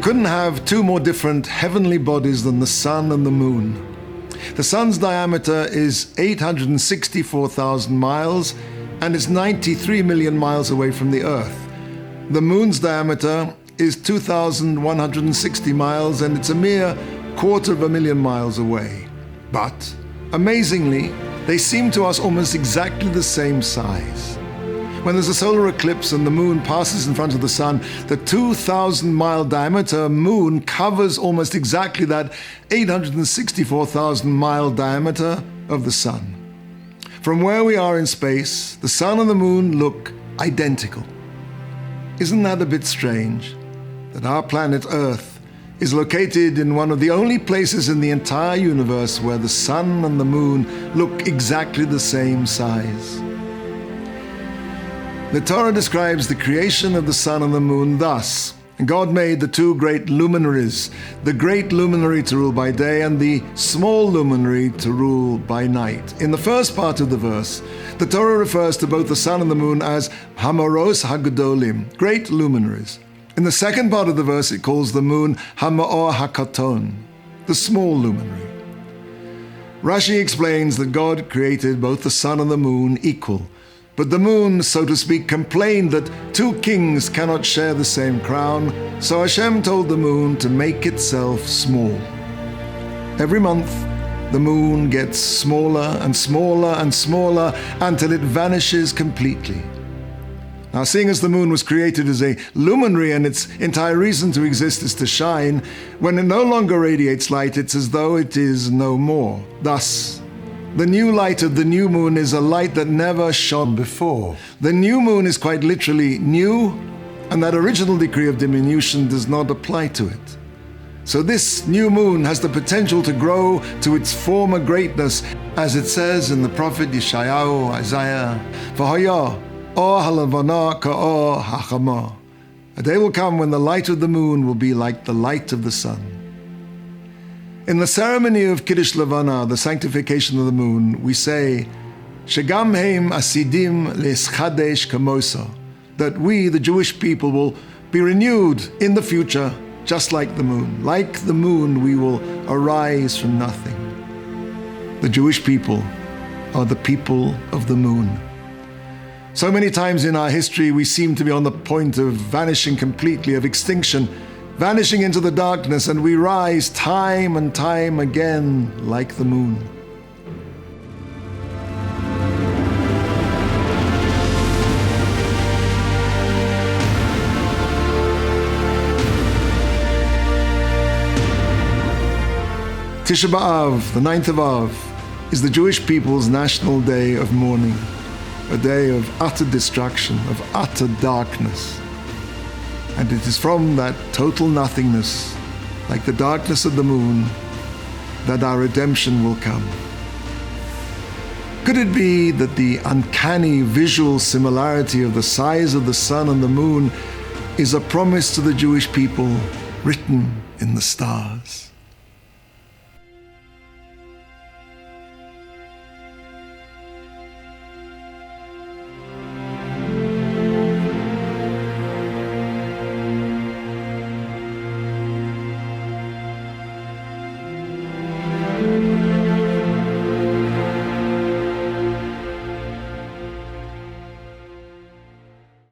couldn't have two more different heavenly bodies than the sun and the moon. The sun's diameter is 864,000 miles and is 93 million miles away from the Earth. The moon's diameter is 2,160 miles and it's a mere 250,000 miles away. But, amazingly, they seem to us almost exactly the same size. When there's a solar eclipse and the moon passes in front of the sun, the 2,000-mile diameter moon covers almost exactly that 864,000-mile diameter of the sun. From where we are in space, the sun and the moon look identical. Isn't that a bit strange? That our planet Earth is located in one of the only places in the entire universe where the sun and the moon look exactly the same size. The Torah describes the creation of the sun and the moon thus: God made the two great luminaries, the great luminary to rule by day and the small luminary to rule by night. In the first part of the verse, the Torah refers to both the sun and the moon as Hamaros HaGedolim, great luminaries. In the second part of the verse, it calls the moon Hamaor HaKaton, the small luminary. Rashi explains that God created both the sun and the moon equal, but the moon, so to speak, complained that two kings cannot share the same crown, so Hashem told the moon to make itself small. Every month, the moon gets smaller and smaller and smaller until it vanishes completely. Now, seeing as the moon was created as a luminary and its entire reason to exist is to shine, when it no longer radiates light, it's as though it is no more. Thus, the new light of the new moon is a light that never shone before. The new moon is quite literally new, and that original decree of diminution does not apply to it. So this new moon has the potential to grow to its former greatness, as it says in the prophet Yeshayahu, Isaiah, "V'haya or halavana ka'or hachama." A day will come when the light of the moon will be like the light of the sun. In the ceremony of Kiddush Levana, the sanctification of the moon, we say, "Shegam heim asidim le'schadesh kamosa," that we, the Jewish people, will be renewed in the future, just like the moon. Like the moon, we will arise from nothing. The Jewish people are the people of the moon. So many times in our history, we seem to be on the point of vanishing completely, of extinction, vanishing into the darkness, and we rise time and time again like the moon. Tisha B'Av, the 9th of Av, is the Jewish people's national day of mourning, a day of utter destruction, of utter darkness. And it is from that total nothingness, like the darkness of the moon, that our redemption will come. Could it be that the uncanny visual similarity of the size of the sun and the moon is a promise to the Jewish people written in the stars?